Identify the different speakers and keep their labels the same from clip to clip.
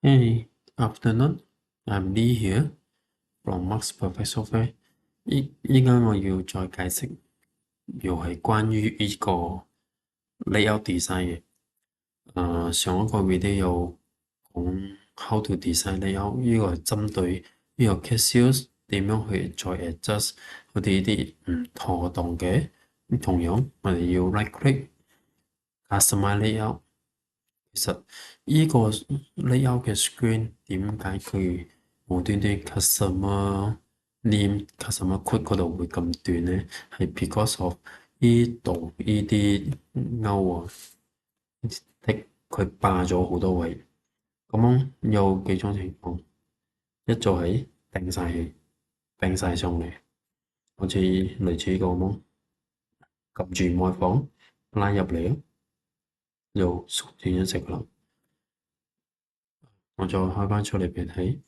Speaker 1: Hey, afternoon. I'm Lee here from Max Perfect Software。依家我要再解釋，又係關於呢個 layout design 嘅。上一個 video 有講 how to design layout，呢個係針對呢個 Cassius 點樣去再 adjust 佢哋呢啲唔妥當嘅。同樣我哋要 right click customize layout。其實呢個 layout 嘅 screen 點解佢無端端 customer name、customer code 嗰度會咁短呢？係 because of 呢度呢啲勾啊，佢霸咗好多位。咁樣有幾種情況，一就係掟晒上嚟，好似類似呢個咁，撳住外房拉入嚟咯，就縮短一隻啦。我再開翻出嚟俾你睇，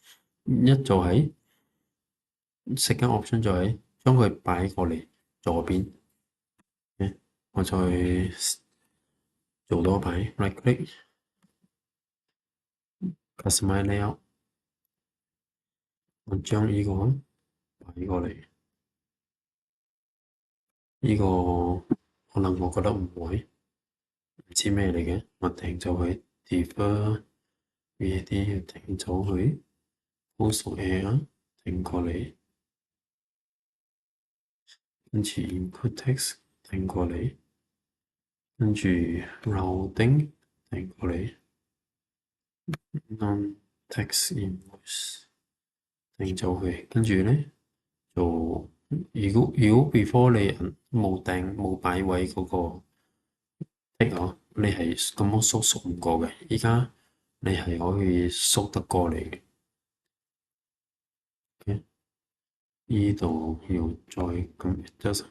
Speaker 1: 一就係second option 就係將佢擺過嚟左邊。我再做多排 right click customize layout，我將呢個擺過嚟。呢個可能我覺得唔會，唔知咩嚟嘅，我停咗佢 defer VAD 要停咗佢 post air 停過嚟，跟住 input text 停過嚟，跟住 routing 停過嚟 non text invoice 停咗佢，跟住咧就如果 before 你冇擺位嗰個 tick 你係咁樣縮唔過嘅，依家你係可以縮得過嚟嘅。Okay？呢度要再咁 adjust，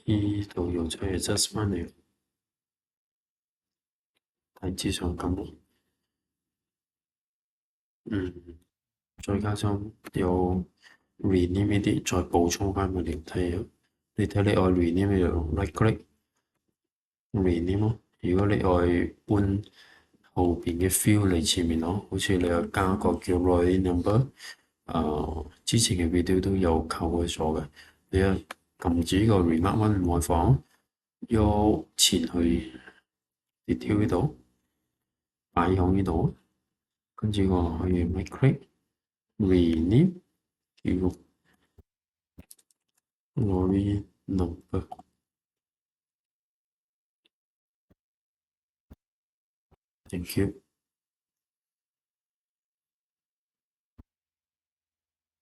Speaker 1: 呢度要再 adjust 翻嚟，大致上咁咯。再加上有 rename 呢啲，再補充翻個條睇。你睇你愛 rename 就 right click rename 咯。如果你愛搬後邊嘅 field 嚟前面咯，好似你有加個叫 Roy number，之前嘅 video 都有扣佢咗嘅。你啊撳住呢個 remark one 外房，要前去 detail 呢度，擺響呢度，跟住我可以 right click rename 叫 Roy number。Thank you。